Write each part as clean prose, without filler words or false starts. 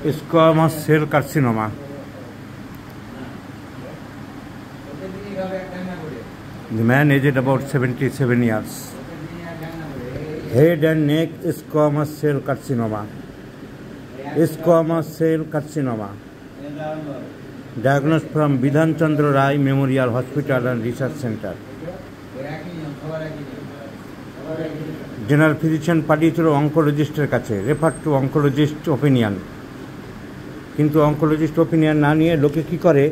Squamous cell carcinoma. The man aged about 77 years. Head and neck squamous cell carcinoma. Squamous cell carcinoma. Diagnosed from Bidhan Chandra Rai Memorial Hospital and Research Center. General physician পাঠিয়েছিল অঙ্কোলজিস্টের কাছে, refer to oncologist opinion. কিন্তু oncologist opinion না নিয়ে লোকে কী করে,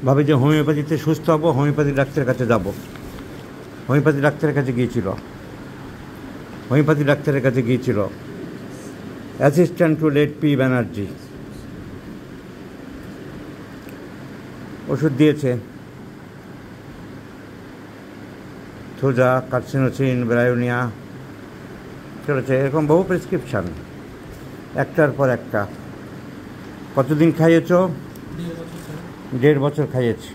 ভাবে যে হোমিওপ্যাথিতে সুস্থ হবো, হোমিওপ্যাথি ডাক্তারের কাছে যাব। হোমিওপ্যাথি ডাক্তারের কাছে গিয়েছিল assistant to late P Banerjee. ওষুধ দিয়েছে, থোজা, কার্সিনোসিন, ব্রায়োনিয়া চলেছে, এরকম বহু প্রেসক্রিপশান, একটার পর একটা। কতদিন খাইয়েছ? 1.5 বছর খাইয়েছি।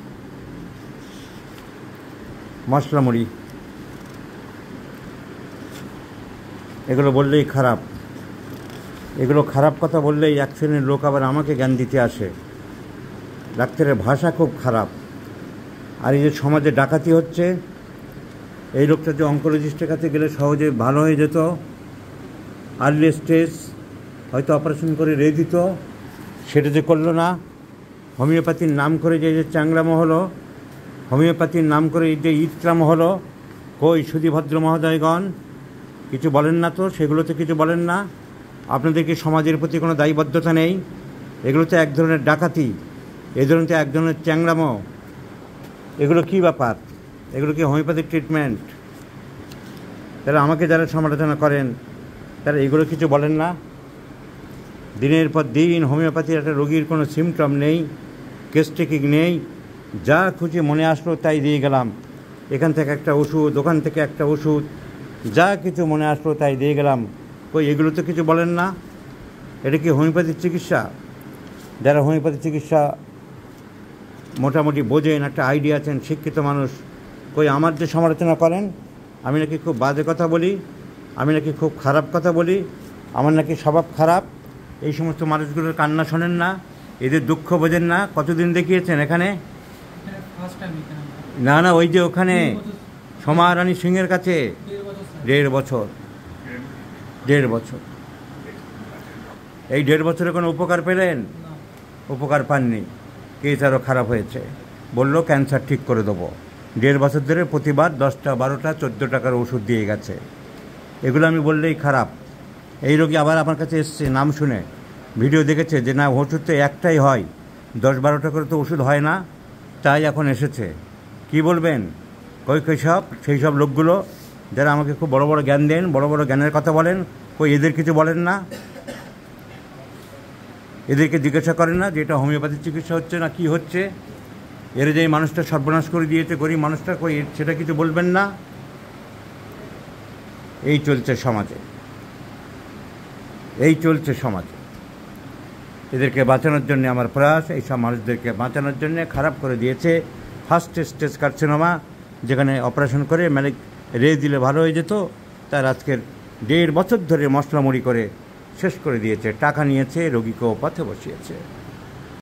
মশলা মুড়ি এগুলো বললেই খারাপ, এগুলো খারাপ কথা বললেই এক শ্রেণীর লোক আবার আমাকে জ্ঞান দিতে আসে। ডাক্তারের ভাষা খুব খারাপ। আর এই যে সমাজে ডাকাতি হচ্ছে, এই লোকটা যে অঙ্কোলজিস্টের কাছে গেলে সহজে ভালো হয়ে যেত, আর্লি স্টেজ হয়তো অপারেশন করে রেখে দিত, সেটা যে করলো না। হোমিওপ্যাথির নাম করে যে চাংলামো হলো, হোমিওপ্যাথির নাম করে যে ইতরাম হলো, কই সুধীভদ্র মহোদয়গণ কিছু বলেন না তো? সেগুলোতে কিছু বলেন না? আপনাদের কি সমাজের প্রতি কোনো দায়বদ্ধতা নেই? এগুলো তো এক ধরনের ডাকাতি, এই ধরনের তো এক ধরনের চ্যাংড়ামো। এগুলো কি ব্যাপার? এগুলো কি হোমিওপ্যাথিক ট্রিটমেন্ট? তারা আমাকে যারা সমালোচনা করেন তারা এগুলো কিছু বলেন না? দিনের পর দিন হোমিওপ্যাথির একটা রোগীর কোনো সিমটম নেই, কেস টেকিং নেই, যা খুশি মনে আসলো তাই দিয়ে গেলাম। এখান থেকে একটা ওষুধ, ওখান থেকে একটা ওষুধ, যা কিছু মনে আসলো তাই দিয়ে গেলাম। কই এগুলো তো কিছু বলেন না? এটা কি হোমিওপ্যাথির চিকিৎসা? যারা হোমিওপ্যাথি চিকিৎসা মোটামুটি বোঝেন, একটা আইডিয়া আছেন, শিক্ষিত মানুষ, কই আমার যে সমালোচনা করেন, আমি নাকি খুব বাজে কথা বলি, আমি নাকি খুব খারাপ কথা বলি, আমার নাকি স্বভাব খারাপ, এই সমস্ত মানুষগুলোর কান্না শোনেন না, এদের দুঃখ বোঝেন না? কতদিন দেখিয়েছেন এখানে? না, ওই যে ওখানে সোমা রানী সিংয়ের কাছে 1.5 বছর। এই 1.5 বছরে কোনো উপকার পেলেন? উপকার পাননি। কেস আরও খারাপ হয়েছে। বললো ক্যান্সার ঠিক করে দেবো। 1.5 বছর ধরে প্রতিবার 10টা 12টা 14 টাকার ওষুধ দিয়ে গেছে। এগুলো আমি বললেই খারাপ। এই রোগী আবার আমার কাছে এসছে, নাম শুনে ভিডিও দেখেছে যে না ওষুধ তো একটাই হয়, 10-12টা করে তো ওষুধ হয় না, তাই এখন এসেছে। কি বলবেন? সেই সব লোকগুলো যারা আমাকে খুব বড় বড় জ্ঞান দেন, বড় বড় জ্ঞানের কথা বলেন, কই এদের কিছু বলেন না? এদেরকে জিজ্ঞাসা করেন না যে এটা হোমিওপ্যাথির চিকিৎসা হচ্ছে না কি হচ্ছে? এর যে মানুষটা সর্বনাশ করে দিয়েছে, গরিব মানুষটা, কই সেটা কিছু বলবেন না? এই চলছে সমাজে। এদেরকে বাঁচানোর জন্য আমার প্রয়াস, এই সব মানুষদেরকে বাঁচানোর জন্য। খারাপ করে দিয়েছে ফার্স্ট স্টেজ কার্সিনোমা, যেখানে অপারেশন করে রেজ দিলে ভালো হয়ে যেত, তার আজকের 1.5 বছর ধরে মশলা মুড়ি করে শেষ করে দিয়েছে। টাকা নিয়েছে, রোগীকেও পথে বসিয়েছে।